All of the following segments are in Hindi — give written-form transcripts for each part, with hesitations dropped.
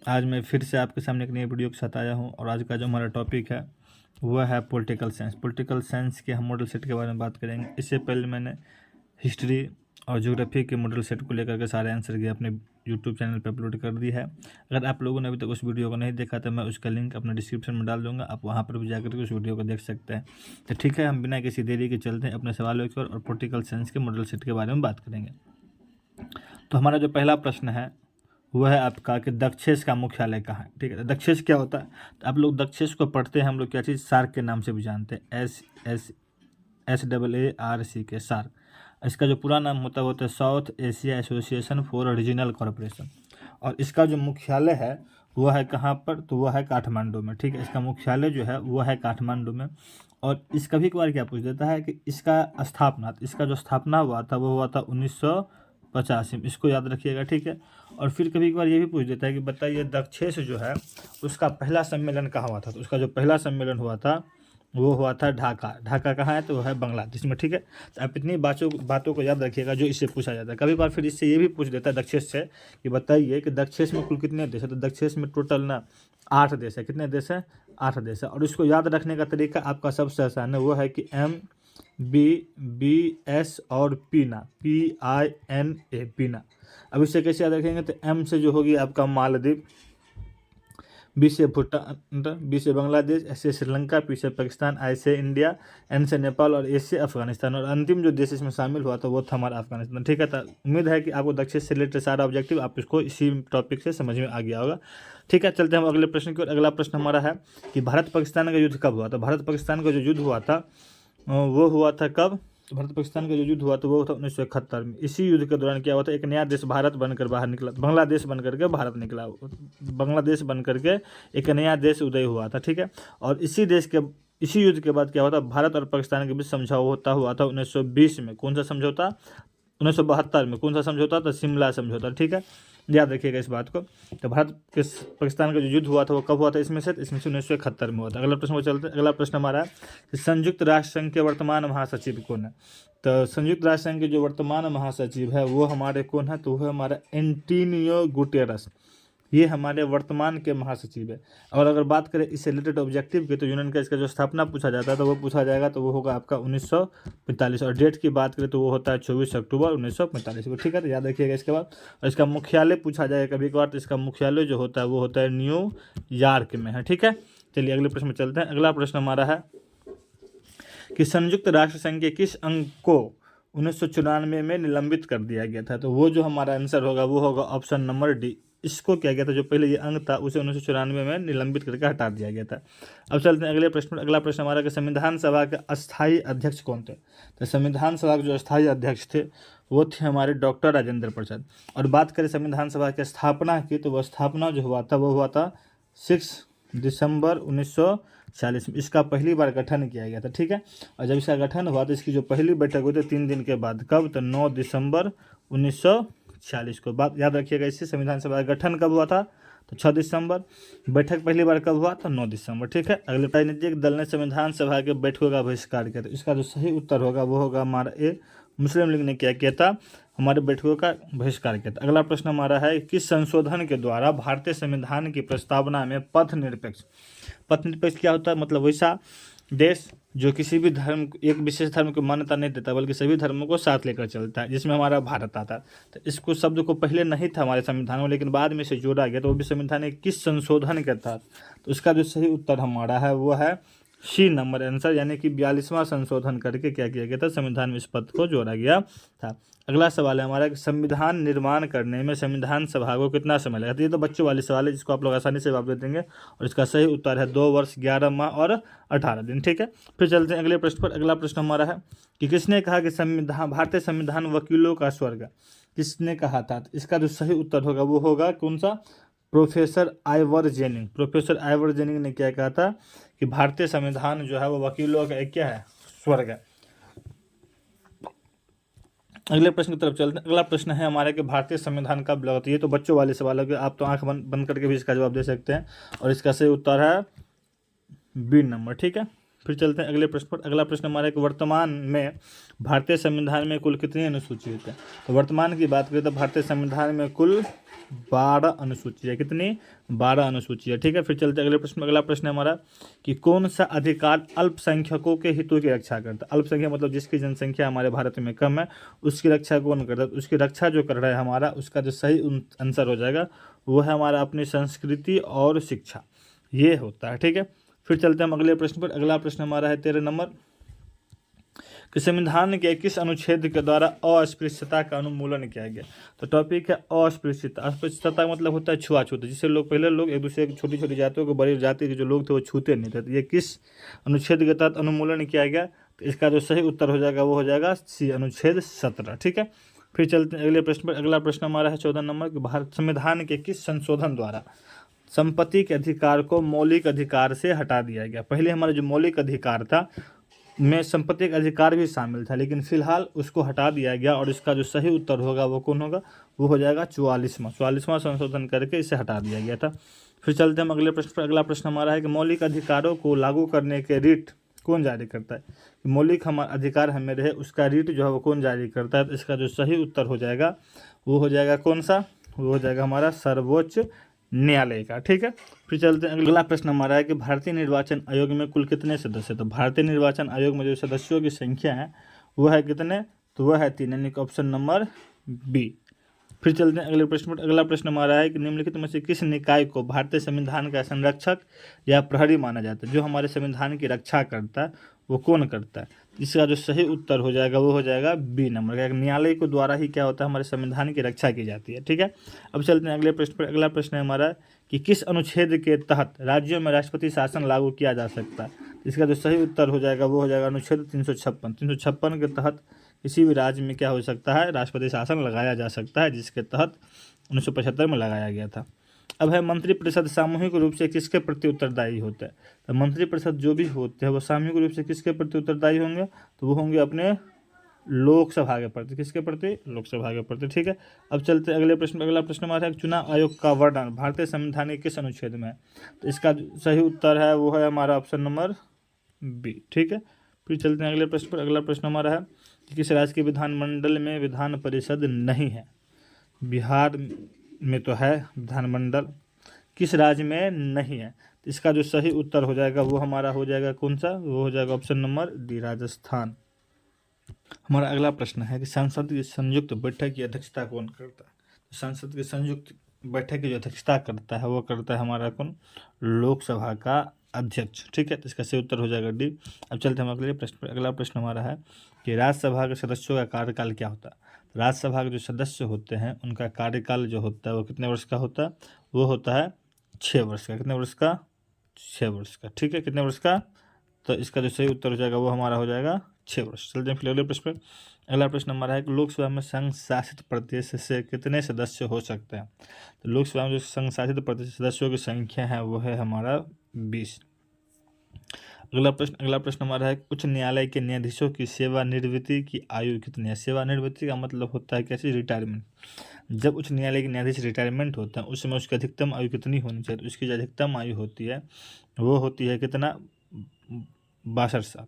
आज मैं फिर से आपके सामने एक नई वीडियो के साथ आया हूं और आज का जो हमारा टॉपिक है वह है पॉलिटिकल साइंस। पॉलिटिकल साइंस के हम मॉडल सेट के बारे में बात करेंगे। इससे पहले मैंने हिस्ट्री और ज्योग्राफी के मॉडल सेट को लेकर के सारे आंसर के अपने यूट्यूब चैनल पर अपलोड कर दी है। अगर आप लोगों ने अभी तक उस वीडियो को नहीं देखा तो मैं उसका लिंक अपने डिस्क्रिप्शन में डाल दूंगा, आप वहां पर भी जाकर के उस वीडियो को देख सकते हैं। तो ठीक है, हम बिना किसी देरी के चलते हैं अपने सवालों की ओर और पॉलिटिकल साइंस के मॉडल सेट के बारे में बात करेंगे। तो हमारा जो पहला प्रश्न है वह है आपका कि दक्षेस का मुख्यालय कहाँ है। ठीक है, दक्षेस क्या होता है? तो आप लोग दक्षेस को पढ़ते हैं, हम लोग क्या चीज़ सार्क के नाम से भी जानते हैं, SAARC के सार्क। इसका जो पूरा नाम होता है वो होता है south Asia association for regional corporation. और इसका जो मुख्यालय है वह है कहाँ पर? तो वह है काठमांडू में। ठीक है, इसका मुख्यालय जो है वह है काठमांडू में। और इस कभी कभार क्या पूछ देता है कि इसका जो स्थापना हुआ था वो हुआ था 1985 में, इसको याद रखिएगा। ठीक है, और फिर कभी कभार ये भी पूछ देता है कि बताइए दक्षेस जो है उसका पहला सम्मेलन कहाँ हुआ था। तो उसका जो पहला सम्मेलन हुआ था वो हुआ था ढाका। ढाका कहाँ है? तो वो है बांग्लादेश में। ठीक है, तो आप इतनी बातों को याद रखिएगा जो इससे पूछा जाता है। कभी कभार फिर इससे ये भी पूछ देता है दक्षेस से कि बताइए कि दक्षेस में कुल कितने देश है। तो दक्षेस में टोटल ना 8 देश है। कितने देश है? 8 देश है। और इसको याद रखने का तरीका आपका सबसे आसान है, वो है कि MBBS और पीना, PINA, पीना। अब इसे कैसे याद रखेंगे? तो M से जो होगी आपका मालदीव, B से भूटान, B से बांग्लादेश, S से श्रीलंका, P से पाकिस्तान, I से इंडिया, N से नेपाल और A से अफगानिस्तान। और अंतिम जो देश इसमें शामिल हुआ था वो था हमारा अफगानिस्तान। ठीक है, तो उम्मीद है कि आपको दक्षिण से रिलेटेड सारा ऑब्जेक्टिव आप इसको इसी टॉपिक से समझ में आ गया होगा। ठीक है, चलते हैं हम अगले प्रश्न की ओर। अगला प्रश्न हमारा है कि भारत पाकिस्तान का युद्ध कब हुआ था। भारत पाकिस्तान का जो युद्ध हुआ था वो हुआ था कब? तो भारत पाकिस्तान का जो युद्ध हुआ था वो था 1971 में। इसी युद्ध के दौरान क्या हुआ था? एक नया देश भारत बनकर बाहर निकला, बांग्लादेश बनकर के भारत निकला, बांग्लादेश बनकर के एक नया देश उदय हुआ था। ठीक है, और इसी युद्ध के बाद क्या हुआ था? भारत और पाकिस्तान के बीच समझौता हुआ था 1920 में। कौन सा समझौता? 1972 में। कौन सा समझौता? तो शिमला समझौता। ठीक है, याद रखिएगा इस बात को। तो भारत के पाकिस्तान का जो युद्ध हुआ था वो कब हुआ था? इसमें से 1971 में हुआ था। अगला प्रश्न को चलते हैं। अगला प्रश्न हमारा है कि संयुक्त राष्ट्र संघ के वर्तमान महासचिव कौन है। तो संयुक्त राष्ट्र संघ के जो वर्तमान महासचिव है वो हमारे कौन है? तो वह हमारा एंटोनियो गुटेरस, ये हमारे वर्तमान के महासचिव है। और अगर बात करें इससे रिलेटेड ऑब्जेक्टिव की, तो यूनियन का इसका जो स्थापना पूछा जाता है तो वो पूछा जाएगा, तो वो होगा आपका 1945। और डेट की बात करें तो वो होता है 24 अक्टूबर 1945 को। ठीक है, तो याद रखिएगा इसके बाद। और इसका मुख्यालय पूछा जाएगा कभी कभार, तो इसका मुख्यालय जो होता है वो होता है न्यूयॉर्क में है। ठीक है, चलिए अगले प्रश्न में चलते हैं। अगला प्रश्न हमारा है कि संयुक्त राष्ट्र संघ के किस अंग को 1994 में निलंबित कर दिया गया था। तो वो जो हमारा आंसर होगा वो होगा ऑप्शन नंबर डी। इसको क्या गया था? जो पहले ये अंग था उसे 1994 में निलंबित करके हटा दिया गया था। अब चलते हैं अगले प्रश्न। अगला प्रश्न हमारा कि संविधान सभा के अस्थायी अध्यक्ष कौन थे। तो संविधान सभा के जो अस्थायी अध्यक्ष थे वो थे हमारे डॉक्टर राजेंद्र प्रसाद। और बात करें संविधान सभा की स्थापना की, तो वह स्थापना जो हुआ था वो हुआ था 6 दिसंबर 1940 में। इसका पहली बार गठन किया गया था। ठीक है, और जब इसका गठन हुआ तो इसकी जो पहली बैठक हुई थी 3 दिन के बाद। कब? तो 9 दिसंबर 1940 को। बात याद रखिएगा इससे। संविधान सभा का गठन कब हुआ था? तो 6 दिसंबर। बैठक पहली बार कब हुआ? तो 9 दिसंबर। ठीक है, अगले राजनीतिक दल ने संविधान सभा के बैठकों का बहिष्कार किया था। इसका जो सही उत्तर होगा वो होगा हमारा ए। मुस्लिम लीग ने क्या किया था? हमारे बैठकों का बहिष्कार किया था। अगला प्रश्न हमारा है किस संशोधन के द्वारा भारतीय संविधान की प्रस्तावना में पथ निरपेक्ष क्या होता है? मतलब वैसा देश जो किसी भी धर्म, एक विशेष धर्म को मान्यता नहीं देता बल्कि सभी धर्मों को साथ लेकर चलता है, जिसमें हमारा भारत आता है। तो इसको शब्द को पहले नहीं था हमारे संविधान में, लेकिन बाद में इसे जोड़ा गया। तो वो भी संविधान के किस संशोधन के तहत? तो इसका जो सही उत्तर हमारा है वो है सी नंबर आंसर, यानी कि 42वां संशोधन करके क्या किया गया था? संविधान में इस पद को जोड़ा गया था। अगला सवाल है हमारा कि संविधान निर्माण करने में संविधान सभा को कितना समय लगा। तो ये तो बच्चों वाले सवाल है जिसको आप लोग आसानी से जवाब दे देंगे। और इसका सही उत्तर है 2 वर्ष 11 माह और 18 दिन। ठीक है, फिर चलते हैं अगले प्रश्न पर। अगला प्रश्न हमारा है कि किसने कहा कि भारतीय संविधान वकीलों का स्वर्ग है। किसने कहा था? तो इसका जो सही उत्तर होगा वो होगा कौन सा? Professor Ivoire ginning. Professor Ivoire ginning ने क्या कहा था कि भारतीय संविधान जो है वो वकीलों का एक क्या है? स्वर्ग है। अगले प्रश्न की तरफ चलते हैं। अगला प्रश्न है हमारे कि भारतीय संविधान कब लगा था। ये तो बच्चों वाले सवाल है, आप तो आंख बंद करके भी इसका जवाब दे सकते हैं। और इसका सही उत्तर है बी नंबर। ठीक है, फिर चलते हैं अगले प्रश्न पर। अगला प्रश्न हमारा है कि वर्तमान में भारतीय संविधान में कुल कितनी अनुसूचित है। तो वर्तमान की बात करें तो भारतीय संविधान में कुल 12 अनुसूची है। कितनी? 12 अनुसूची है। ठीक है, फिर चलते अगले प्रश्न। अगला प्रश्न है हमारा कि कौन सा अधिकार अल्पसंख्यकों के हितों की रक्षा करता है। अल्पसंख्यक मतलब जिसकी जनसंख्या हमारे भारत में कम है, उसकी रक्षा कौन करता है? उसकी रक्षा जो कर रहा है हमारा, उसका जो सही आंसर हो जाएगा वो है हमारा अपनी संस्कृति और शिक्षा, ये होता है। ठीक है, फिर चलते हैं हम अगले प्रश्न पर। अगला प्रश्न हमारा है 13 नंबर कि संविधान के किस अनुच्छेद के द्वारा अस्पृश्यता का उन्मूलन किया गया। तो टॉपिक है अस्पृश्यता। अस्पृश्यता मतलब होता है छुआछूत, जिससे लोग पहले लोग एक दूसरे की छोटी छोटी जातियों को बड़ी जाति के जो लोग थे वो छूते नहीं थे। तो ये किस अनुच्छेद के तहत उन्मूलन किया गया? तो इसका जो सही उत्तर हो जाएगा वो हो जाएगा सी, अनुच्छेद 17। ठीक है, फिर चलते हैं अगले प्रश्न पर। अगला प्रश्न हमारा है 14 नंबर कि भारत संविधान के किस संशोधन द्वारा संपत्ति के अधिकार को मौलिक अधिकार से हटा दिया गया। पहले हमारा जो मौलिक अधिकार था में संपत्ति का अधिकार भी शामिल था, लेकिन फिलहाल उसको हटा दिया गया और इसका जो सही उत्तर होगा वो कौन होगा? वो हो जाएगा 44वां संशोधन करके इसे हटा दिया गया था। फिर चलते हम अगले प्रश्न पर। अगला प्रश्न हमारा है कि मौलिक अधिकारों को लागू करने के रीट कौन जारी करता है। मौलिक हमारा अधिकार हमें रहे उसका रीट जो है वो कौन जारी करता है। तो इसका जो सही उत्तर हो जाएगा वो हो जाएगा कौन सा? वो हो जाएगा हमारा सर्वोच्च न्यायालय का। ठीक है, फिर चलते हैं अगला प्रश्न हमारा है कि भारतीय निर्वाचन आयोग में कुल कितने सदस्य। तो भारतीय निर्वाचन आयोग में जो सदस्यों की संख्या है वो है कितने? तो वह है 3, यानी कि ऑप्शन नंबर बी। फिर चलते हैं अगले प्रश्न पर। अगला प्रश्न हमारा है कि निम्नलिखित में से किस निकाय को भारतीय संविधान का संरक्षक या प्रहरी माना जाता है। जो हमारे संविधान की रक्षा करता है वो कौन करता है? इसका जो सही उत्तर हो जाएगा वो हो जाएगा बी नंबर का। न्यायालय के द्वारा ही क्या होता है? हमारे संविधान की रक्षा की जाती है। ठीक है, अब चलते हैं अगले प्रश्न पर। अगला प्रश्न है हमारा कि किस अनुच्छेद के तहत राज्यों में राष्ट्रपति शासन लागू किया जा सकता है। इसका जो सही उत्तर हो जाएगा वो हो जाएगा अनुच्छेद 356। 356 के तहत किसी भी राज्य में क्या हो सकता है? राष्ट्रपति शासन लगाया जा सकता है, जिसके तहत 1975 में लगाया गया था। अब है मंत्रिपरिषद सामूहिक रूप से किसके प्रति उत्तरदायी होता है। तो मंत्रिपरिषद जो भी होते हैं वो सामूहिक रूप से किसके प्रति उत्तरदायी होंगे? तो वो होंगे अपने लोकसभा के प्रति। किसके प्रति? लोकसभा के प्रति। ठीक है, अब चलते अगले प्रश्न। अगला प्रश्न हमारा है चुनाव आयोग का वर्णन भारतीय संविधान के किस अनुच्छेद में है। तो इसका सही उत्तर है वो है हमारा ऑप्शन नंबर बी। ठीक है, फिर चलते हैं अगले प्रश्न पर। अगला प्रश्न हमारा है कि किस राज्य के विधानमंडल में विधान परिषद नहीं है। बिहार में तो है विधानमंडल, किस राज्य में नहीं है? तो इसका जो सही उत्तर हो जाएगा वो हमारा हो जाएगा कौन सा? वो हो जाएगा ऑप्शन नंबर डी, राजस्थान। हमारा अगला प्रश्न है कि संसद की संयुक्त बैठक की अध्यक्षता कौन करता है। तो संसद की संयुक्त बैठक की जो अध्यक्षता करता है वो करता है हमारा कौन? लोकसभा का अध्यक्ष। ठीक है, तो इसका सही उत्तर हो जाएगा डी। अब चलते हम अगले प्रश्न पर। अगला प्रश्न हमारा है कि राज्यसभा के सदस्यों का कार्यकाल क्या होता है। राज्यसभा के जो सदस्य होते हैं उनका कार्यकाल जो होता है वो कितने वर्ष का होता है? वो होता है 6 वर्ष का। कितने वर्ष का? 6 वर्ष का। ठीक है, कितने वर्ष का? तो इसका जो सही उत्तर हो जाएगा वो हमारा हो जाएगा 6 वर्ष। चलते हैं फिर अगले प्रश्न पर। अगला प्रश्न हमारा है कि लोकसभा में संघ शासित प्रदेश से कितने सदस्य हो सकते हैं। तो लोकसभा में जो संघ शासित प्रदेश सदस्यों की संख्या है वो है हमारा 20। अगला प्रश्न हमारा है उच्च न्यायालय के न्यायाधीशों की सेवानिवृत्ति की आयु कितनी है। सेवानिवृत्ति का मतलब होता है कैसी? रिटायरमेंट। जब उच्च न्यायालय के न्यायाधीश रिटायरमेंट होता है उस समय उसकी अधिकतम आयु कितनी होनी चाहिए। तो उसकी जो अधिकतम आयु होती है वो होती है कितना? 62 साल।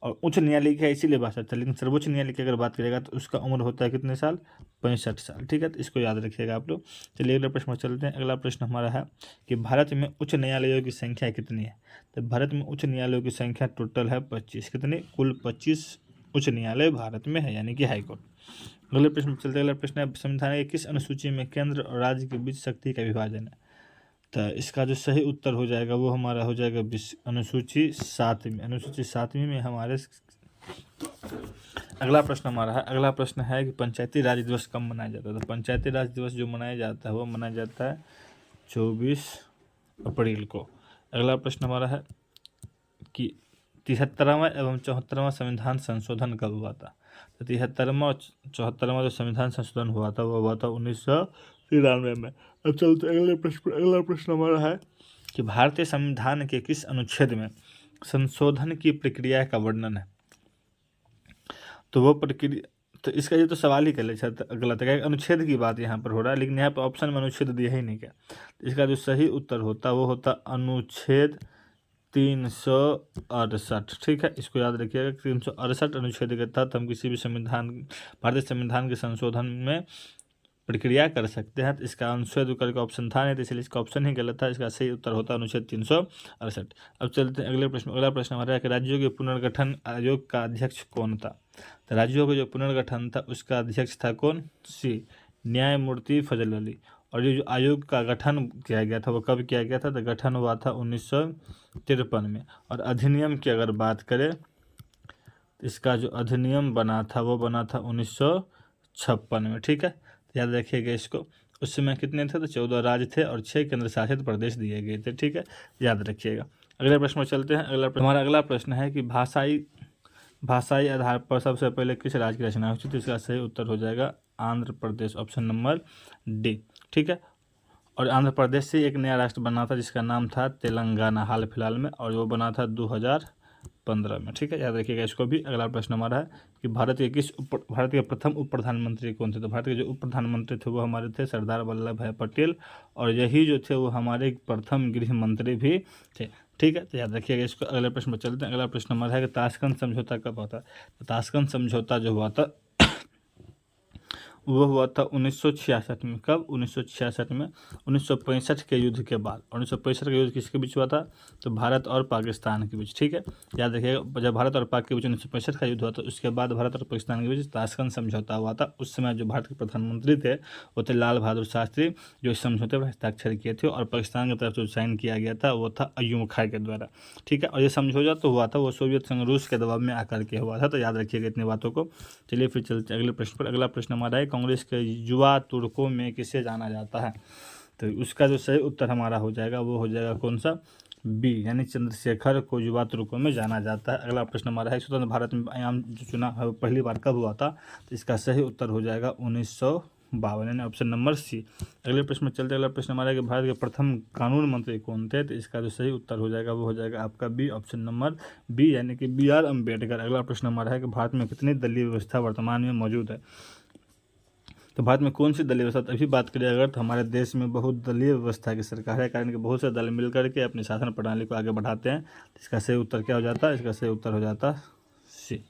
और उच्च न्यायालय की है इसीलिए 62 साल, लेकिन सर्वोच्च न्यायालय की अगर बात करेगा तो उसका उम्र होता है कितने साल? 65 साल। ठीक है, तो इसको याद रखिएगा आप लोग। चलिए अगले प्रश्न पर चलते हैं। अगला प्रश्न हमारा है कि भारत में उच्च न्यायालयों की संख्या कितनी है। तो भारत में उच्च न्यायालयों की संख्या टोटल है 25। कितनी? कुल 25 उच्च न्यायालय भारत में है, यानी कि हाईकोर्ट। अगले प्रश्न पर चलते हैं। अगला प्रश्न है संविधान के किस अनुसूची में केंद्र और राज्य के बीच शक्ति का विभाजन है। तो इसका जो सही उत्तर हो जाएगा वो हमारा हो जाएगा अनुसूची 7वीं। अनुसूची 7वीं में हमारे अगला प्रश्न हमारा है। अगला प्रश्न है कि पंचायती राज दिवस कब मनाया जाता है। तो पंचायती राज दिवस जो मनाया जाता है वो मनाया जाता है 24 अप्रैल को। अगला प्रश्न हमारा है कि 73वां एवं 74वां संविधान संशोधन कब हुआ था। तो 73वां और 74वां जो संविधान संशोधन हुआ था वो हुआ था 1993 में। अब चलते अगले प्रश्न पर। अगला प्रश्न हमारा है कि भारतीय संविधान के किस अनुच्छेद में संशोधन की प्रक्रिया का वर्णन है। तो वो प्रक्रिया, तो इसका ये तो सवाल ही कर ले गलत है, अनुच्छेद की बात यहाँ पर हो रहा है, लेकिन यहाँ पर ऑप्शन में अनुच्छेद दिया ही नहीं क्या। तो इसका जो सही उत्तर होता वो होता अनुच्छेद 368, ठीक है, इसको याद रखिएगा। 368 अनुच्छेद के तहत हम किसी भी भारतीय संविधान के संशोधन में प्रक्रिया कर सकते हैं। तो इसका अनुच्छेद विकल्प का ऑप्शन था नहीं, तो इसलिए इसका ऑप्शन ही गलत था। इसका सही उत्तर होता है अनुच्छेद 368। अब चलते हैं अगले प्रश्न। अगला प्रश्न हमारा है कि राज्यों के पुनर्गठन आयोग का अध्यक्ष कौन था। तो राज्यों का जो पुनर्गठन था उसका अध्यक्ष था कौन? सी न्यायमूर्ति फजल अली। और ये जो आयोग का गठन किया गया था वो कब किया गया था? तो गठन हुआ था 1953 में। और अधिनियम की अगर बात करें तो इसका जो अधिनियम बना था वो बना था 1956 में, ठीक है, याद रखिएगा इसको। उस समय कितने थे? तो 14 राज्य थे और 6 केंद्र शासित प्रदेश दिए गए थे, ठीक है, याद रखिएगा। अगले प्रश्न में चलते हैं। हमारा अगला प्रश्न है कि भाषाई आधार पर सबसे पहले किस राज्य की रचना हुई थी? तो इसका सही उत्तर हो जाएगा Andhra Pradesh, option number D, ठीक है। और आंध्र प्रदेश से एक नया राष्ट्र बना था जिसका नाम था तेलंगाना हाल फिलहाल में, और वो बना था 2015 में, ठीक है, याद रखिएगा इसको भी। अगला प्रश्न हमारा है कि भारत के प्रथम उप प्रधानमंत्री कौन थे? तो भारत के जो उप प्रधानमंत्री थे वो हमारे थे सरदार वल्लभ भाई पटेल, और यही जो थे वो हमारे प्रथम गृह मंत्री भी थे, ठीक है, तो याद रखिएगा इसको। अगले प्रश्न पर चलते हैं। अगला प्रश्न हमारा है कि ताशकंद समझौता कब हुआ था? तो ताशकंद समझौता जो हुआ था वो हुआ था 1966 में। कब? 1966 में, 1965 के युद्ध के बाद। 1965 का युद्ध किसके बीच हुआ था? तो भारत और पाकिस्तान के बीच, ठीक है, याद रखिएगा। जब भारत और पाक के बीच 1965 का युद्ध हुआ था उसके बाद भारत और पाकिस्तान के बीच ताशकंद समझौता हुआ था। उस समय जो भारत के प्रधानमंत्री थे वो थे लाल बहादुर शास्त्री, जो इस समझौते पर हस्ताक्षर किए थे। और पाकिस्तान की तरफ से साइन किया गया था वो था अय्यूब खान के द्वारा, ठीक है। और ये समझौता तो हुआ था वो सोवियत संघ रूस के दबाव में आकर के हुआ था, तो याद रखिएगा इतनी बातों को। चलिए फिर चलते अगले प्रश्न पर। अगला प्रश्न हमारा है कांग्रेस के युवा तुर्कों में किसे जाना जाता है? तो उसका जो सही उत्तर हमारा हो जाएगा वो हो जाएगा कौन सा? बी, यानी चंद्रशेखर को युवा तुर्कों में जाना जाता है। अगला प्रश्न हमारा है स्वतंत्र भारत में आयाम जो चुनाव है वो पहली बार कब हुआ था? तो इसका सही उत्तर हो जाएगा 1952, यानी ऑप्शन नंबर सी। अगले प्रश्न में चलते। अगला प्रश्न हमारा है कि भारत के प्रथम कानून मंत्री कौन थे? तो इसका जो सही उत्तर हो जाएगा वो हो जाएगा आपका बी, ऑप्शन नंबर बी, यानी कि BR अम्बेडकर। अगला प्रश्न हमारा है कि भारत में कितनी दलीय व्यवस्था वर्तमान में मौजूद है? तो भारत में कौन सी दलीय व्यवस्था? तभी बात करें अगर तो हमारे देश में बहुत दलीय व्यवस्था की सरकार है, कारण कि बहुत से दल मिलकर के अपनी शासन प्रणाली को आगे बढ़ाते हैं। इसका सही उत्तर क्या हो जाता है? इसका सही उत्तर हो जाता है सी।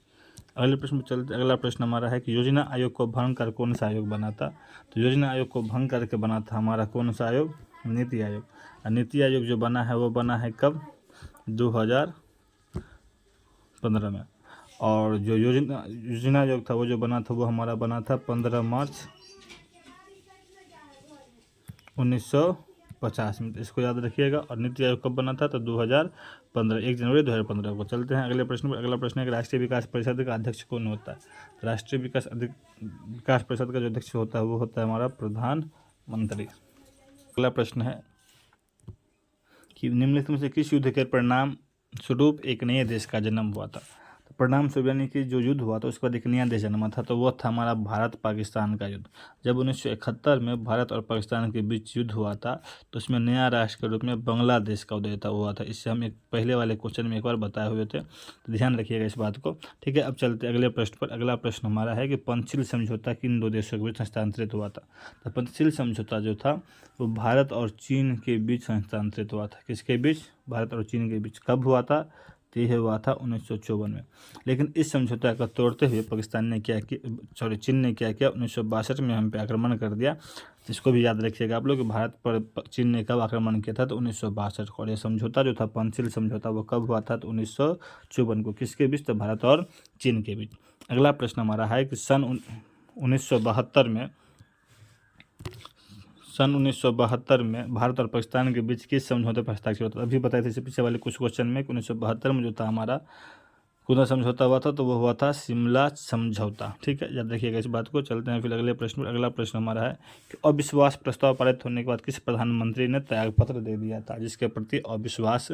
अगले प्रश्न में चलते। अगला प्रश्न हमारा है कि योजना आयोग को भंग कर कौन सा आयोग बना था? तो योजना आयोग को भंग करके बना था हमारा कौन सा आयोग? नीति आयोग। और नीति आयोग जो बना है वो बना है कब? 2015 में। और जो योजना आयोग था वो जो बना था वो हमारा बना था 15 मार्च 1950 में, तो इसको याद रखिएगा। और नीति आयोग कब बना था? तो 2015, 1 जनवरी 2015 को। चलते हैं अगले प्रश्न पर। अगला प्रश्न है कि राष्ट्रीय विकास परिषद का अध्यक्ष कौन होता है? तो राष्ट्रीय विकास परिषद का जो अध्यक्ष होता है वो होता है हमारा प्रधानमंत्री। अगला प्रश्न है कि निम्नलिखित में से किस युद्ध के परिणाम स्वरूप एक नए देश का जन्म हुआ था? परिणाम स्वरूप यानी कि जो युद्ध हुआ था उसके बाद एक नया देश जन्मा था, तो वो था हमारा भारत पाकिस्तान का युद्ध। जब 1971 में भारत और पाकिस्तान के बीच युद्ध हुआ था तो उसमें नया राष्ट्र के रूप में बांग्लादेश का उदय हुआ था। इससे हम एक पहले वाले क्वेश्चन में एक बार बताए हुए थे, तो ध्यान रखिएगा इस बात को, ठीक है। अब चलते अगले प्रश्न पर। अगला प्रश्न हमारा है कि पंचशील समझौता किन दो देशों के बीच हस्तांतरित हुआ था? तो पंचशील समझौता जो था वो भारत और चीन के बीच हस्तांतरित हुआ था। किसके बीच? भारत और चीन के बीच। कब हुआ था? तो यह हुआ था 1954 में। लेकिन इस समझौता को तोड़ते हुए पाकिस्तान ने क्या किया, चीन ने क्या किया? 1962 में हम पे आक्रमण कर दिया। इसको भी याद रखिएगा आप लोग कि भारत पर चीन ने कब आक्रमण किया था? तो 1962 को। और यह समझौता जो था पंचशील समझौता वो कब हुआ था? तो 1954 को। किसके बीच? तो भारत और चीन के बीच। अगला प्रश्न हमारा है कि सन 1972 में भारत और पाकिस्तान के बीच किस समझौते पर हस्ताक्षर होता था? अभी बताए थे इससे पीछे वाले कुछ क्वेश्चन में कि 1972 में जो था हमारा कौन सा समझौता हुआ था? तो वो हुआ था शिमला समझौता, ठीक है, याद रखिएगा इस बात को। चलते हैं फिर अगले प्रश्न पर। अगला प्रश्न हमारा है कि अविश्वास प्रस्ताव पारित होने के बाद किस प्रधानमंत्री ने त्यागपत्र दे दिया था जिसके प्रति अविश्वास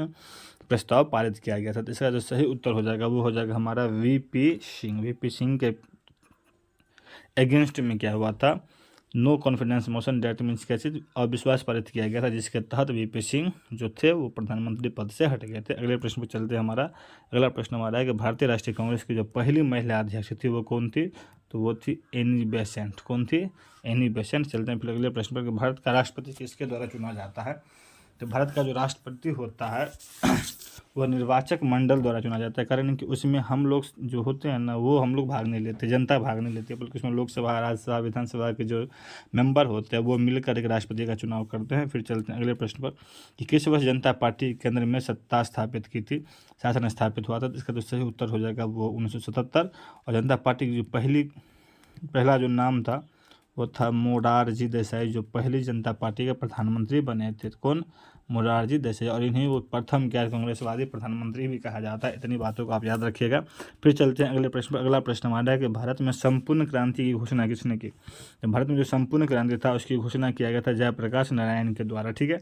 प्रस्ताव पारित किया गया था? तो इसका जो सही उत्तर हो जाएगा वो हो जाएगा हमारा VP सिंह। VP सिंह के अगेंस्ट में क्या हुआ था? No confidence motion, that means क्या चीज? अविश्वास पारित किया गया था, जिसके तहत VP सिंह जो थे वो प्रधानमंत्री पद से हट गए थे। अगले प्रश्न पर चलते हैं। हमारा अगला प्रश्न हमारा है कि भारतीय राष्ट्रीय कांग्रेस की जो पहली महिला अध्यक्ष थी वो कौन थी? तो वो थी एनी बेसेंट। कौन थी? Annie Besant. चलते हैं फिर अगले प्रश्न पर कि भारत का राष्ट्रपति किसके द्वारा चुना जाता है? तो भारत का जो राष्ट्रपति होता है वह निर्वाचक मंडल द्वारा चुना जाता है। कारण कि उसमें हम लोग जो होते हैं ना, वो हम लोग भाग नहीं लेते, जनता भाग नहीं लेती है, बल्कि उसमें लोकसभा, राज्यसभा, विधानसभा के जो मेंबर होते हैं वो मिलकर एक राष्ट्रपति का चुनाव करते हैं। फिर चलते हैं अगले प्रश्न पर कि किस वर्ष जनता पार्टी केंद्र में सत्ता स्थापित की थी, शासन स्थापित हुआ था। इसका तो सही उत्तर हो जाएगा वो 1977। और जनता पार्टी की जो पहला जो नाम था वो था मोरारजी देसाई, जो पहली जनता पार्टी के प्रधानमंत्री बने थे। कौन? मोरारजी देसाई। और इन्हीं वो प्रथम गैर कांग्रेसवादी प्रधानमंत्री भी कहा जाता है। इतनी बातों को आप याद रखिएगा। फिर चलते हैं अगले प्रश्न पर। अगला प्रश्न हमारा है कि भारत में संपूर्ण क्रांति की घोषणा किसने की? तो भारत में जो संपूर्ण क्रांति था उसकी घोषणा किया गया था जयप्रकाश नारायण के द्वारा। ठीक है,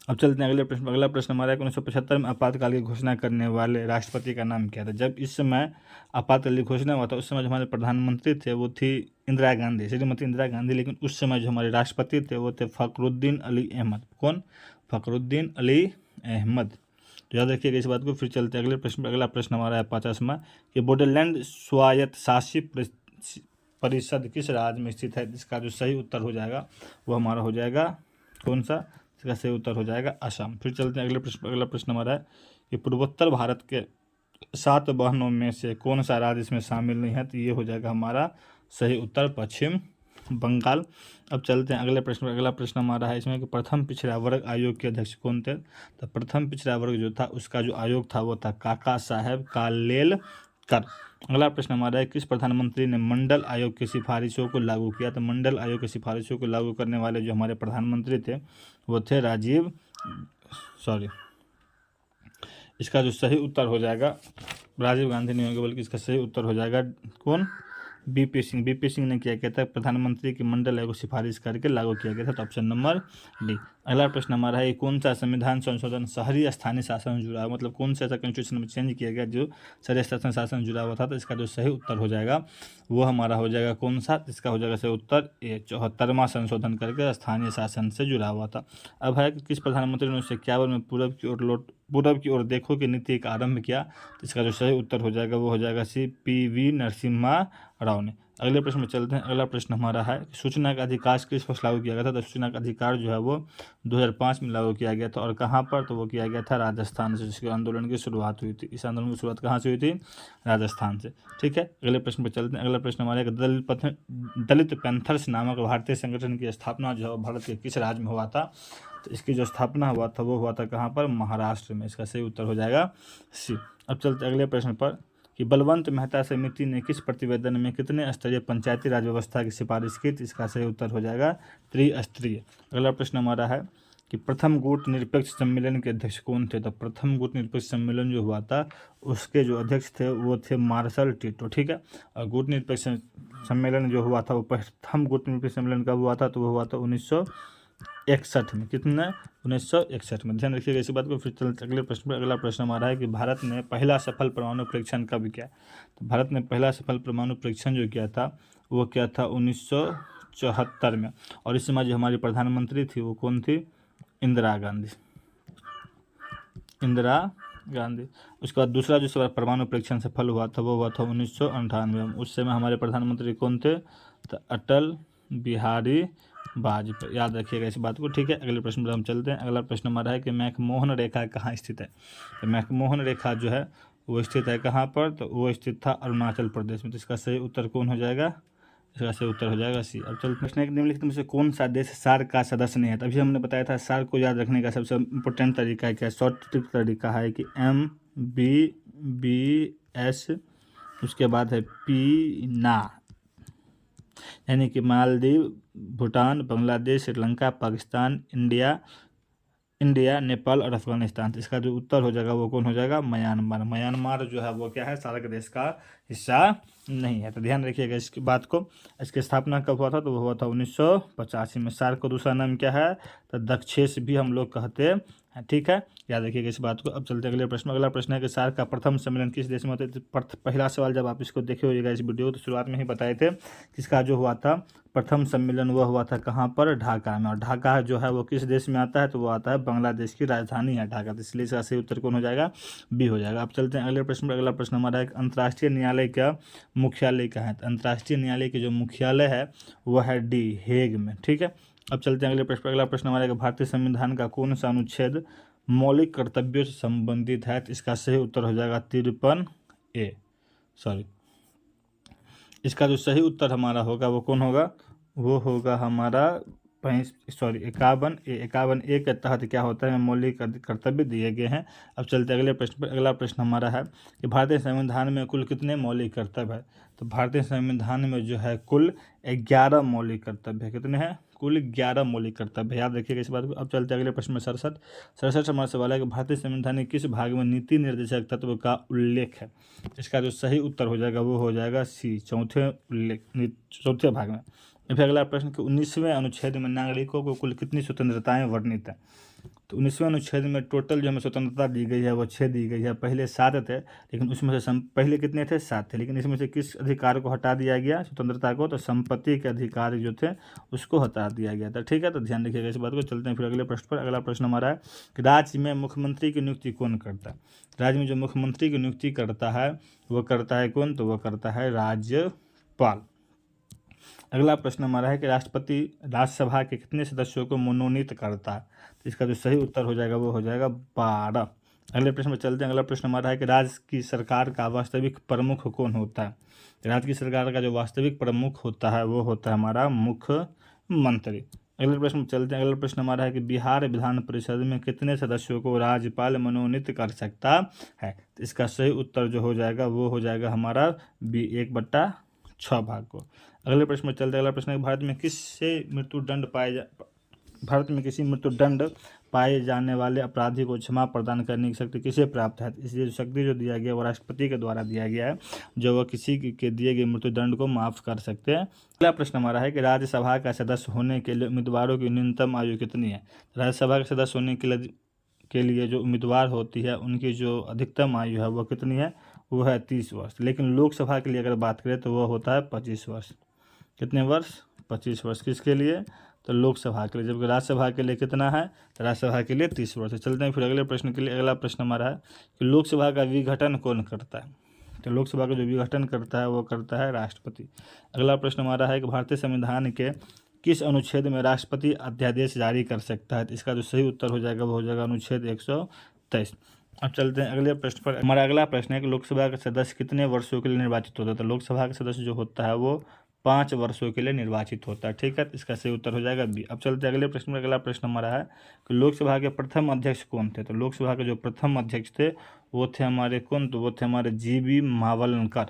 अब चलते हैं अगले प्रश्न। अगला प्रश्न हमारा है कि 1975 में आपातकाल की घोषणा करने वाले राष्ट्रपति का नाम क्या था? जब इस समय आपातकाल की घोषणा हुआ था उस समय जो हमारे प्रधानमंत्री थे वो थी इंदिरा गांधी, श्रीमती इंदिरा गांधी। लेकिन उस समय जो हमारे राष्ट्रपति थे वो थे फखरुद्दीन अली अहमद। कौन? फखरुद्दीन अली अहमद। तो याद रखिएगा इस बात को। फिर चलते हैं अगले प्रश्न पर। अगला प्रश्न हमारा है 50वां कि बोडोलैंड स्वायत्त शासी परिषद किस राज्य में स्थित है? इसका जो सही उत्तर हो जाएगा वो हमारा हो जाएगा कौन सा? इसका सही उत्तर हो जाएगा असम। फिर चलते हैं अगले प्रश्न। अगला प्रश्न हमारा है कि पूर्वोत्तर भारत के 7 बहनों में से कौन सा राज्य इसमें शामिल नहीं है? तो ये हो जाएगा हमारा सही उत्तर पश्चिम बंगाल। अब चलते हैं अगले प्रश्न। अगला प्रश्न हमारा है इसमें कि प्रथम पिछड़ा वर्ग आयोग के अध्यक्ष कौन थे? तो प्रथम पिछड़ा वर्ग जो था उसका जो आयोग था वो था काका साहेब कालेलकर। अगला प्रश्न हमारा है किस प्रधानमंत्री ने मंडल आयोग की सिफारिशों को लागू किया? तो मंडल आयोग की सिफारिशों को लागू करने वाले जो हमारे प्रधानमंत्री थे वो थे इसका जो सही उत्तर हो जाएगा राजीव गांधी नहीं होंगे, बल्कि इसका सही उत्तर हो जाएगा कौन? बीपी सिंह। बीपी सिंह ने क्या किया था? प्रधानमंत्री की मंडल आयोग को सिफारिश करके लागू किया गया था। तो ऑप्शन नंबर डी। अगला प्रश्न हमारा है कौन सा संविधान संशोधन शहरी स्थानीय शासन से जुड़ा है? मतलब कौन सा ऐसा कॉन्स्टिट्यूशन में चेंज किया गया जो शहरी स्थानीय शासन से जुड़ा हुआ था? तो इसका जो सही उत्तर हो जाएगा वो हमारा हो जाएगा कौन सा? इसका हो जाएगा सही उत्तर ए, 74वां संशोधन करके स्थानीय शासन से जुड़ा हुआ था। अब है कि किस प्रधानमंत्री ने 1951 में पूरब की ओर देखो की नीति का आरंभ किया? तो इसका जो सही उत्तर हो जाएगा वो हो जाएगा सी PV नरसिम्हा राव ने। अगले प्रश्न में चलते हैं। अगला प्रश्न हमारा है सूचना का अधिकार किस वर्ष लागू किया गया था? तो सूचना का अधिकार जो है वो 2005 में लागू किया गया था। और कहाँ पर? तो वो किया गया था राजस्थान से, जिसके आंदोलन की शुरुआत हुई थी। इस आंदोलन की शुरुआत कहाँ से हुई थी? राजस्थान से। ठीक है, अगले प्रश्न पर चलते हैं। अगला प्रश्न हमारे दलित पैंथर्स नामक भारतीय संगठन की स्थापना जो है भारत के किस राज्य में हुआ था? तो इसकी जो स्थापना हुआ था वो हुआ था कहाँ पर? महाराष्ट्र में। इसका सही उत्तर हो जाएगा सी। अब चलते अगले प्रश्न पर कि बलवंत मेहता समिति ने किस प्रतिवेदन में कितने स्तरीय पंचायती राज व्यवस्था की सिफारिश की? तो इसका सही उत्तर हो जाएगा त्रिस्तरीय। अगला प्रश्न हमारा है कि प्रथम गुट निरपेक्ष सम्मेलन के अध्यक्ष कौन थे? तो प्रथम गुट निरपेक्ष सम्मेलन जो हुआ था उसके जो अध्यक्ष थे वो थे मार्शल टिटो। ठीक है, और गुट निरपेक्ष सम्मेलन जो हुआ था वो प्रथम गुट निरपेक्ष सम्मेलन कब हुआ था? तो वो हुआ था 1961 में। कितना? 1961 में। ध्यान रखिएगा इसी बात को। फिर चलते अगले प्रश्न पर। अगला प्रश्न हमारा है कि भारत ने पहला सफल परमाणु परीक्षण कब किया? तो भारत ने पहला सफल परमाणु परीक्षण जो किया था वो क्या था? 1974 में। और इस समय जो हमारी प्रधानमंत्री थी वो कौन थी? इंदिरा गांधी। उसके बाद दूसरा जो परमाणु परीक्षण सफल हुआ था वो हुआ था 1998 में। उस समय हमारे प्रधानमंत्री कौन थे? तो अटल बिहारी वाजपेयी। याद रखिएगा इस बात को। ठीक है, अगले प्रश्न पर हम चलते हैं। अगला प्रश्न हमारा है कि मैकमोहन रेखा कहाँ स्थित है? तो मैकमोहन रेखा जो है वो स्थित है कहाँ पर? तो वो स्थित था अरुणाचल प्रदेश में। तो इसका सही उत्तर कौन हो जाएगा? इसका सही उत्तर हो जाएगा सी। अब चलते प्रश्न निम्नलिखित में से कौन सा देश सार्क का सदस्य नहीं है? तभी हमने बताया था सार्क को याद रखने का सबसे इम्पोर्टेंट तरीका है क्या? शॉर्ट ट्रिक तरीका है कि MBBS, उसके बाद है पीना, यानी कि मालदीव, भूटान, बांग्लादेश, श्रीलंका, पाकिस्तान, इंडिया, नेपाल और अफगानिस्तान। तो इसका जो उत्तर हो जाएगा वो कौन हो जाएगा? म्यांमार। म्यांमार जो है वो क्या है? सार्क देश का हिस्सा नहीं है। तो ध्यान रखिएगा इसकी बात को। इसकी स्थापना कब हुआ था? तो वो हुआ था 1985 में। सार्क का दूसरा नाम क्या है? तो दक्षेश भी हम लोग कहते हैं। ठीक है, याद रखिएगा इस बात को। अब चलते अगले प्रश्न। अगला प्रश्न है कि सार्क का प्रथम सम्मेलन किस देश में होता है? पहला सवाल जब आप इसको देखे होइएगा इस वीडियो तो शुरुआत में ही बताए थे किसका जो हुआ था प्रथम सम्मेलन वह हुआ था कहाँ पर? ढाका में। और ढाका जो है वो किस देश में आता है? तो वो आता है बांग्लादेश की राजधानी है ढाका। तो इसलिए इसका सही उत्तर कौन हो जाएगा? बी हो जाएगा। अब चलते हैं अगले प्रश्न पर। अगला प्रश्न हमारा है अंतर्राष्ट्रीय न्यायालय का मुख्यालय कहाँ है? अंतर्राष्ट्रीय न्यायालय के जो मुख्यालय है वह है हेग में। ठीक है, अब चलते हैं अगले प्रश्न पर। अगला प्रश्न हमारा है भारतीय संविधान का कौन सा अनुच्छेद मौलिक कर्तव्यों से संबंधित है, तो इसका सही उत्तर हो जाएगा 53A। सॉरी, इसका जो सही उत्तर हमारा होगा वो कौन होगा, वो होगा हमारा 51A। 51A के तहत क्या होता है, मौलिक कर्तव्य दिए गए हैं। अब चलते अगले प्रश्न पर। अगला प्रश्न हमारा है कि भारतीय संविधान में कुल कितने मौलिक कर्तव्य है। तो भारतीय संविधान में जो है कुल 11 मौलिक कर्तव्य है। कितने हैं, कुल 11 मौलिक कर्तव्य, याद रखिएगा इस बात को। अब चलते अगले प्रश्न में 67 हमारा सवाल है कि भारतीय संविधान के किस भाग में नीति निर्देशक तत्व का उल्लेख है। इसका जो सही उत्तर हो जाएगा वो हो जाएगा सी, चौथे भाग में। फिर अगला प्रश्न कि 19वें अनुच्छेद में नागरिकों को कुल कितनी स्वतंत्रताएं वर्णित हैं। तो 19वें अनुच्छेद में टोटल जो हमें स्वतंत्रता दी गई है वो 6 दी गई है। पहले 7 थे, लेकिन उसमें से पहले कितने थे, 7 थे, लेकिन इसमें से किस अधिकार को हटा दिया गया, स्वतंत्रता को, तो संपत्ति के अधिकार जो थे उसको हटा दिया गया था। ठीक है, तो ध्यान रखिएगा इस बात को। चलते हैं फिर अगले प्रश्न पर। अगला प्रश्न हमारा है कि राज्य में मुख्यमंत्री की नियुक्ति कौन करता है। राज्य में जो मुख्यमंत्री की नियुक्ति करता है वो करता है कौन, तो वो करता है राज्यपाल। अगला प्रश्न हमारा है कि राष्ट्रपति राज्यसभा के कितने सदस्यों को मनोनीत करता है। तो इसका जो सही उत्तर हो जाएगा वो हो जाएगा 12। अगले प्रश्न में चलते हैं। अगला प्रश्न हमारा है कि राज्य की सरकार का वास्तविक प्रमुख कौन होता है। राज्य की सरकार का जो वास्तविक प्रमुख होता है वो होता है हमारा मुख्यमंत्री। अगले प्रश्न में चलते हैं। अगला प्रश्न हमारा है कि बिहार विधान परिषद में कितने सदस्यों को राज्यपाल मनोनीत कर सकता है। तो इसका सही उत्तर जो हो जाएगा वो हो जाएगा हमारा 1/6 भाग को। अगले प्रश्न में चलते हैं। अगला प्रश्न है भारत में किसी मृत्युदंड पाए जाने वाले अपराधी को क्षमा प्रदान करने की शक्ति किसे प्राप्त है। इसलिए शक्ति जो दिया गया वो राष्ट्रपति के द्वारा दिया गया है, जो वह किसी के दिए गए मृत्युदंड को माफ कर सकते हैं। अगला प्रश्न हमारा है कि राज्यसभा का सदस्य होने के लिए उम्मीदवारों की न्यूनतम आयु कितनी है। राज्यसभा का सदस्य होने के लिए जो उम्मीदवार होती है उनकी जो अधिकतम आयु है वो कितनी है, वो है 30 वर्ष। लेकिन लोकसभा के लिए अगर बात करें तो वह होता है 25 वर्ष। कितने वर्ष, 25 वर्ष। किसके लिए, तो लोकसभा के लिए। जबकि राज्यसभा के लिए कितना है, तो राज्यसभा के लिए 30 वर्ष। चलते हैं फिर अगले प्रश्न के लिए। अगला प्रश्न हमारा है कि लोकसभा का विघटन कौन करता है। तो लोकसभा का जो विघटन करता है वो करता है राष्ट्रपति। अगला प्रश्न हमारा है कि भारतीय संविधान के किस अनुच्छेद में राष्ट्रपति अध्यादेश जारी कर सकता है। तो इसका जो सही उत्तर हो जाएगा वो हो जाएगा अनुच्छेद 123। अब चलते हैं अगले प्रश्न पर। हमारा अगला प्रश्न है कि लोकसभा का सदस्य कितने वर्षों के लिए निर्वाचित होता है। तो लोकसभा का सदस्य जो होता है वो 5 वर्षों के लिए निर्वाचित होता है। ठीक है, इसका सही उत्तर हो जाएगा बी। अब चलते हैं अगले प्रश्न में। अगला प्रश्न हमारा है कि लोकसभा के प्रथम अध्यक्ष कौन थे। तो लोकसभा के जो प्रथम अध्यक्ष थे वो थे हमारे कौन, तो वो थे हमारे GV मावलकर।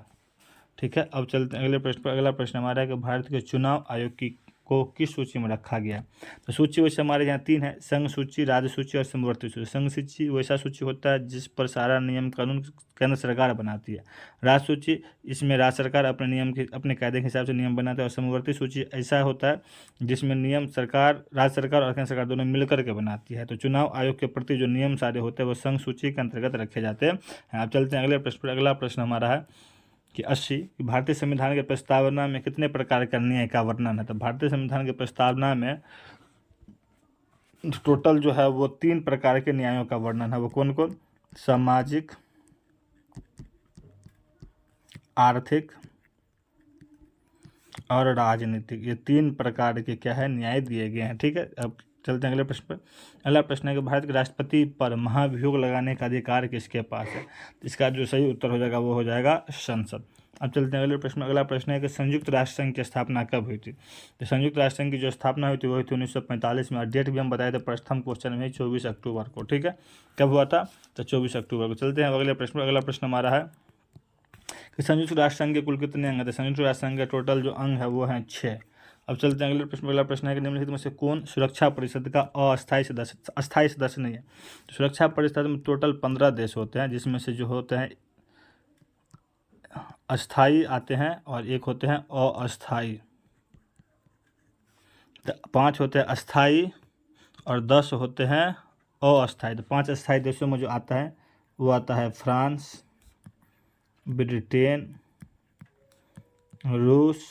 ठीक है, अब चलते हैं अगले प्रश्न पर। अगला प्रश्न हमारा है कि भारत के चुनाव आयोग को किस सूची में रखा गया। तो सूची वैसे हमारे यहाँ 3 है, संघ सूची, राज्य सूची और समवर्ती सूची। संघ सूची वैसा सूची होता है जिस पर सारा नियम कानून केंद्र सरकार बनाती है। राज्य सूची, इसमें राज्य सरकार अपने नियम के अपने कायदे के हिसाब से नियम बनाता है। और समवर्ती सूची ऐसा होता है जिसमें नियम सरकार, राज्य सरकार और केंद्र सरकार दोनों मिलकर के बनाती है। तो चुनाव आयोग के प्रति जो नियम सारे होते हैं वो संघ सूची के अंतर्गत रखे जाते हैं। अब चलते हैं अगले प्रश्न पर। अगला प्रश्न हमारा है कि 80 भारतीय संविधान के प्रस्तावना में कितने प्रकार का न्याय का वर्णन है। तो भारतीय संविधान के प्रस्तावना में टोटल जो है वो 3 प्रकार के न्यायों का वर्णन है। वो कौन कौन, सामाजिक, आर्थिक और राजनीतिक, ये 3 प्रकार के क्या है न्याय दिए गए हैं। ठीक है, अब चलते हैं अगले प्रश्न पर। अगला प्रश्न है कि भारत के राष्ट्रपति पर महाभियोग लगाने का अधिकार किसके पास है। इसका जो सही उत्तर हो जाएगा वो हो जाएगा संसद। अब चलते हैं अगले प्रश्न में। अगला प्रश्न है कि संयुक्त राष्ट्र संघ की स्थापना कब हुई थी। तो संयुक्त राष्ट्र संघ की जो स्थापना हुई थी वो हुई थी 1945 में। और डेट भी हम बताए थे प्रथम क्वेश्चन में 24 अक्टूबर को। ठीक है, कब हुआ था, तो 24 अक्टूबर को। चलते हैं अगले प्रश्न में। अगला प्रश्न हमारा है कि संयुक्त राष्ट्र संघ के कुल कितने अंग हैं। संयुक्त राष्ट्र संघ के टोटल जो अंग है वो हैं 6। अब चलते हैं अगले प्रश्न। अगला प्रश्न है कि निम्नलिखित में से कौन सुरक्षा परिषद का अस्थायी सदस्य नहीं है। तो सुरक्षा परिषद में टोटल 15 देश होते हैं, जिसमें से जो होते हैं अस्थाई आते हैं और 1 होते हैं अस्थाई। तो 5 होते हैं अस्थाई और 10 होते हैं अस्थाई। तो 5 अस्थाई देशों में जो आता है वो आता है फ्रांस, ब्रिटेन, रूस,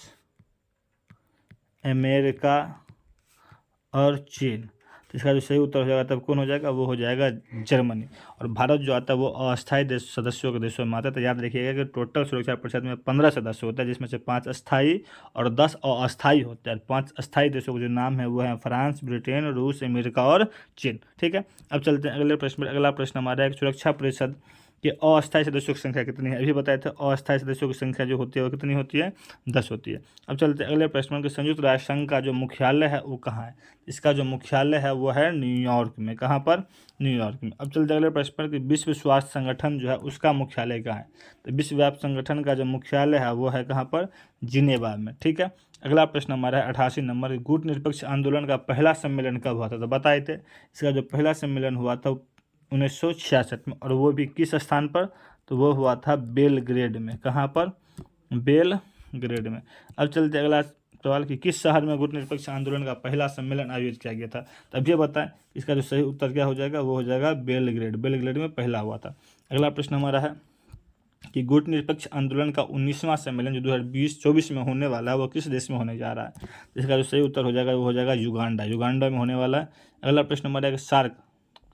अमेरिका और चीन। तो इसका जो सही उत्तर हो जाएगा तब कौन हो जाएगा, वो हो जाएगा जर्मनी। और भारत जो आता है वो अस्थायी देश सदस्यों के देशों में आता है। तो याद रखिएगा कि टोटल सुरक्षा परिषद में 15 सदस्य होता है, जिसमें से 5 स्थायी और 10 अस्थायी होते हैं। 5 स्थायी देशों के जो नाम है वो है फ्रांस, ब्रिटेन, रूस, अमेरिका और चीन। ठीक है, अब चलते हैं अगले प्रश्न पर। अगला प्रश्न हमारा है कि सुरक्षा परिषद के अस्थायी सदस्यों की संख्या कितनी है। अभी बताए थे अस्थायी सदस्यों की संख्या जो होती है वो कितनी होती है, 10 होती है। अब चलते हैं अगले प्रश्न के। संयुक्त राष्ट्र संघ का जो मुख्यालय है वो कहाँ है। इसका जो मुख्यालय है वो है न्यूयॉर्क में। कहाँ पर, न्यूयॉर्क में। अब चलते अगले प्रश्न पर कि विश्व स्वास्थ्य संगठन जो है उसका मुख्यालय कहाँ है। तो विश्व स्वास्थ्य संगठन का जो मुख्यालय है वो है कहाँ पर, जिनेवा में। ठीक है, अगला प्रश्न हमारा है 88 नंबर। गुट निरपेक्ष आंदोलन का पहला सम्मेलन कब हुआ था। तो बताए थे इसका जो पहला सम्मेलन हुआ था 1966 में, और वो भी किस स्थान पर, तो वो हुआ था बेलग्रेड में। कहाँ पर, बेलग्रेड में। अब चलते अगला सवाल कि किस शहर में गुट निरपेक्ष आंदोलन का पहला सम्मेलन आयोजित किया गया था। तो अब ये बताएं इसका जो सही उत्तर क्या हो जाएगा, वो हो जाएगा बेलग्रेड। बेलग्रेड में पहला हुआ था। अगला प्रश्न हमारा है कि गुट निरपेक्ष आंदोलन का 19वां सम्मेलन जो 2024 में होने वाला है वो किस देश में होने जा रहा है। इसका जो सही उत्तर हो जाएगा वो हो जाएगा युगांडा। युगांडा में होने वाला है। अगला प्रश्न हमारा है कि सार्क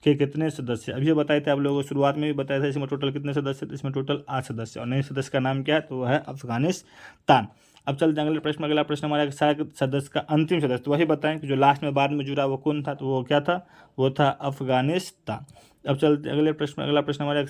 के कितने सदस्य। अभी बताए थे आप लोगों को, शुरुआत में भी बताया था इसमें टोटल कितने सदस्य थे। इसमें टोटल 8 सदस्य, और नए सदस्य का नाम क्या है, तो वो है अफगानिस्तान। अब चलते हैं अगले प्रश्न। अगला प्रश्न हमारा सार्क सदस्य का अंतिम सदस्य, तो वही बताएं कि जो लास्ट में बाद में जुड़ा वो कौन था। तो वो क्या था, वो था अफगानिस्तान। अब चलते अगले प्रश्न। अगला प्रश्न हमारा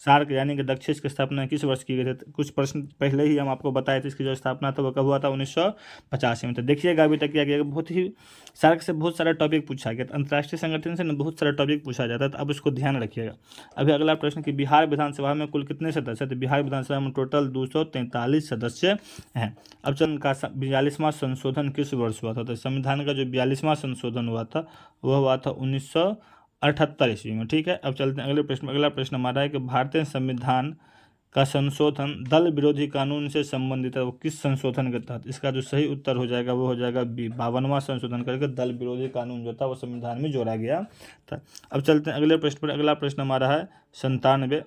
सार्क यानी कि दक्षिण की स्थापना किस वर्ष की गई थी। कुछ प्रश्न पहले ही हम आपको बताए थे इसकी जो स्थापना था वो कब हुआ था, 1985 में। तो देखिएगा अभी तक क्या किया गया, बहुत ही सार्क से बहुत सारा टॉपिक पूछा गया। अंतर्राष्ट्रीय संगठन से बहुत सारा टॉपिक पूछा जाता है, तो अब उसको ध्यान रखिएगा। अभी अगला प्रश्न कि बिहार विधानसभा में कुल कितने सदस्य हैं। तो बिहार विधानसभा में टोटल 243 सदस्य हैं। अब चल का 42वां संशोधन किस वर्ष हुआ था। तो संविधान का जो 42वां संशोधन हुआ था वह हुआ था 1978 ईस्वी में। ठीक है, अब चलते हैं अगले प्रश्न। अगला प्रश्न हमारा है कि भारतीय संविधान का संशोधन दल विरोधी कानून से संबंधित है, वो किस संशोधन के तहत। इसका जो सही उत्तर हो जाएगा वो हो जाएगा 52वां संशोधन करके दल विरोधी कानून जो था वो संविधान में जोड़ा गया था। अब चलते हैं अगले प्रश्न पर। अगला प्रश्न हमारा है 97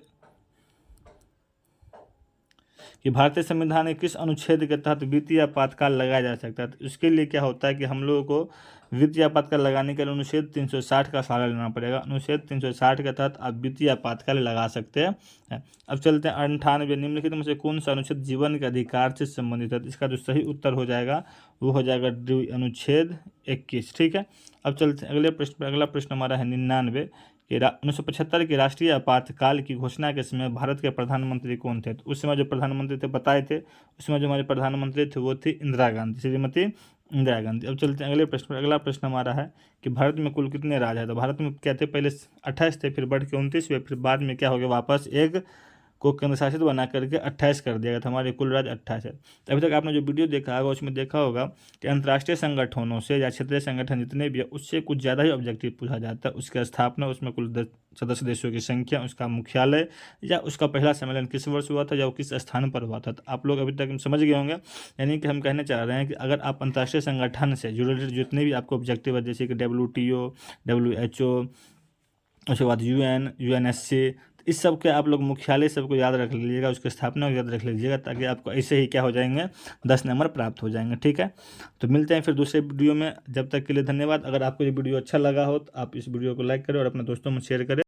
कि भारतीय संविधान के किस अनुच्छेद के तहत वित्तीय आपातकाल लगाया जा सकता है। तो इसके लिए क्या होता है कि हम लोगों को वित्तीय आपातकाल लगाने के लिए अनुच्छेद 360 का सहारा लेना पड़ेगा। अनुच्छेद 360 के तहत आप वित्तीय आपातकाल लगा सकते हैं। अब चलते हैं 98 निम्नलिखित में से कौन सा अनुच्छेद जीवन के अधिकार से संबंधित है। इसका जो सही उत्तर हो जाएगा वो हो जाएगा अनुच्छेद 21। ठीक है, अब चलते हैं अगले प्रश्न पर। अगला प्रश्न हमारा है 99 कि 1975 के राष्ट्रीय आपातकाल की घोषणा के समय भारत के प्रधानमंत्री कौन थे। तो उस समय जो प्रधानमंत्री थे बताए थे, उस समय जो हमारे प्रधानमंत्री थे वो थी इंदिरा गांधी, श्रीमती इंदिरा गांधी। अब चलते हैं अगले प्रश्न पर। अगला प्रश्न हमारा है कि भारत में कुल कितने राज्य हैं। तो भारत में क्या थे, पहले 28 थे, फिर बढ़ के 29 हुए, फिर बाद में क्या हो गया, वापस एक को केंद्र शासित बना करके 28 कर दिया गया था। हमारे कुल राज्य 28 है। अभी तक आपने जो वीडियो देखा होगा उसमें देखा होगा कि अंतर्राष्ट्रीय संगठनों से या क्षेत्रीय संगठन जितने भी है उससे कुछ ज़्यादा ही ऑब्जेक्टिव पूछा जाता है। उसकी स्थापना, उसमें कुल सदस्य देशों की संख्या, उसका मुख्यालय, या उसका पहला सम्मेलन किस वर्ष हुआ था, या वो किस स्थान पर हुआ था। तो आप लोग अभी तक समझ गए होंगे। यानी कि हम कहने चाह रहे हैं कि अगर आप अंतर्राष्ट्रीय संगठन से जुड़े जितने भी आपको ऑब्जेक्टिव है, जैसे कि WTO, WHO, उसके बाद UN, UNSC, इस सब के आप लोग मुख्यालय सबको याद रख लीजिएगा, उसकी स्थापना को याद रख लीजिएगा, ताकि आपको ऐसे ही क्या हो जाएंगे, 10 नंबर प्राप्त हो जाएंगे। ठीक है, तो मिलते हैं फिर दूसरे वीडियो में। जब तक के लिए धन्यवाद। अगर आपको ये वीडियो अच्छा लगा हो तो आप इस वीडियो को लाइक करें और अपने दोस्तों में शेयर करें।